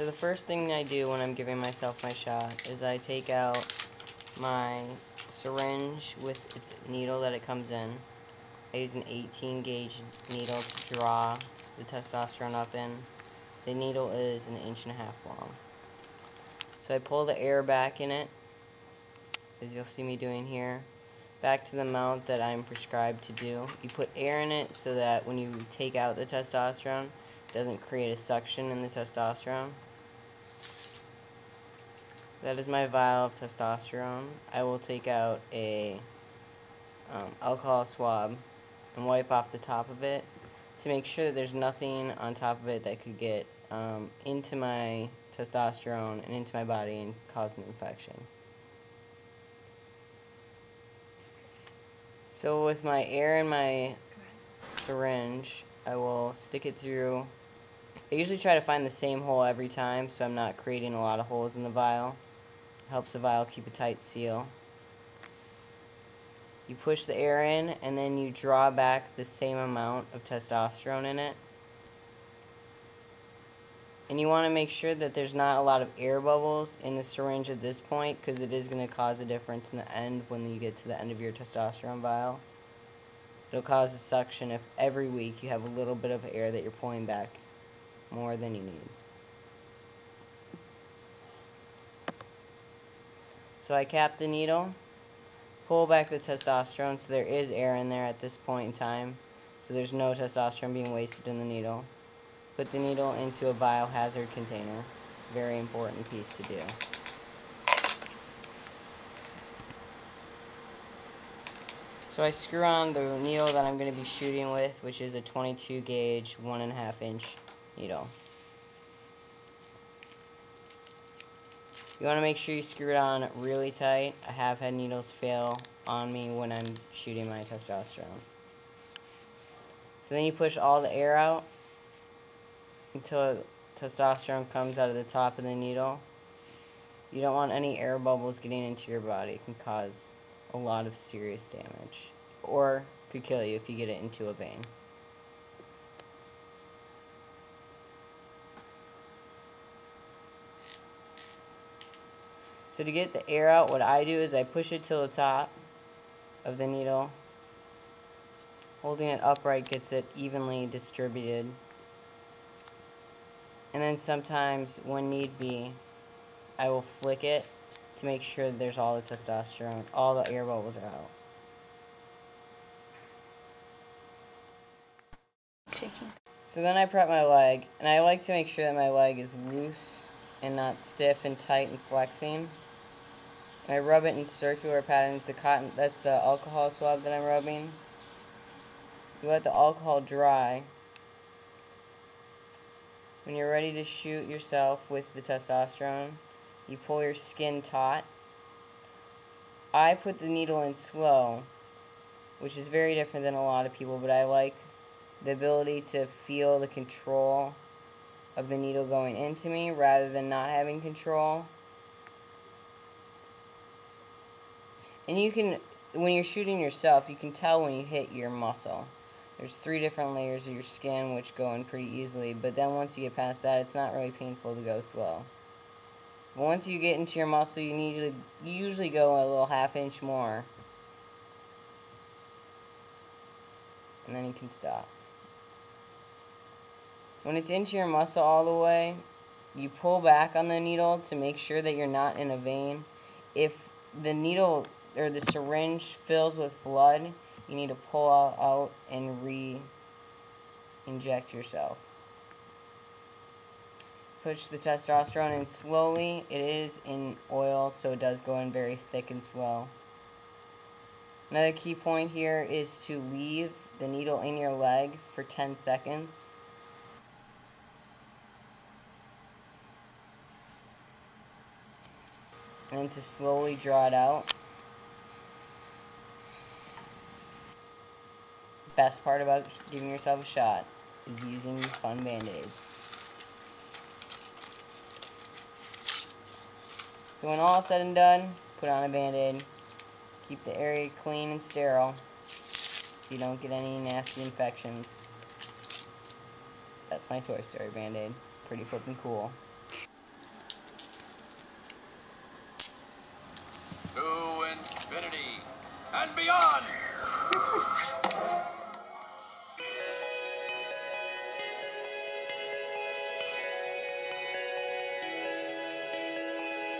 So the first thing I do when I'm giving myself my shot is I take out my syringe with its needle that it comes in. I use an 18 gauge needle to draw the testosterone up in. The needle is 1.5 inches long. So I pull the air back in it, as you'll see me doing here, back to the amount that I'm prescribed to do. You put air in it so that when you take out the testosterone, it doesn't create a suction in the testosterone. That is my vial of testosterone. I will take out a alcohol swab and wipe off the top of it to make sure that there's nothing on top of it that could get into my testosterone and into my body and cause an infection. So with my air in my syringe, I will stick it through. I usually try to find the same hole every time so I'm not creating a lot of holes in the vial. It helps the vial keep a tight seal. You push the air in and then you draw back the same amount of testosterone in it. And you want to make sure that there's not a lot of air bubbles in the syringe at this point, because it is going to cause a difference in the end when you get to the end of your testosterone vial. It'll cause a suction if every week you have a little bit of air that you're pulling back more than you need. So I cap the needle, pull back the testosterone so there is air in there at this point in time, so there's no testosterone being wasted in the needle. Put the needle into a biohazard container. Very important piece to do. So I screw on the needle that I'm going to be shooting with, which is a 22 gauge 1.5 inch needle. You want to make sure you screw it on really tight. I have had needles fail on me when I'm shooting my testosterone. So then you push all the air out until testosterone comes out of the top of the needle. You don't want any air bubbles getting into your body. It can cause a lot of serious damage, or could kill you if you get it into a vein. So to get the air out, what I do is I push it till the top of the needle. Holding it upright gets it evenly distributed. And then sometimes, when need be, I will flick it to make sure that there's all the testosterone, all the air bubbles are out. So then I prep my leg, and I like to make sure that my leg is loose and not stiff and tight and flexing. And I rub it in circular patterns. That's the alcohol swab that I'm rubbing. You let the alcohol dry. When you're ready to shoot yourself with the testosterone, you pull your skin taut. I put the needle in slow, which is very different than a lot of people, but I like the ability to feel the control of the needle going into me rather than not having control. And you can, when you're shooting yourself, you can tell when you hit your muscle. There's 3 different layers of your skin which go in pretty easily, but then once you get past that, it's not really painful to go slow. But once you get into your muscle, you usually go a little 1/2 inch more. And then you can stop. When it's into your muscle all the way, you pull back on the needle to make sure that you're not in a vein. If the needle or the syringe fills with blood, you need to pull out and re-inject yourself. Push the testosterone in slowly. It is in oil, so it does go in very thick and slow. Another key point here is to leave the needle in your leg for 10 seconds. And then to slowly draw it out. Best part about giving yourself a shot is using fun band-aids. So when all is said and done, put on a band-aid. Keep the area clean and sterile so you don't get any nasty infections. That's my Toy Story band-aid. Pretty flippin' cool. and beyond.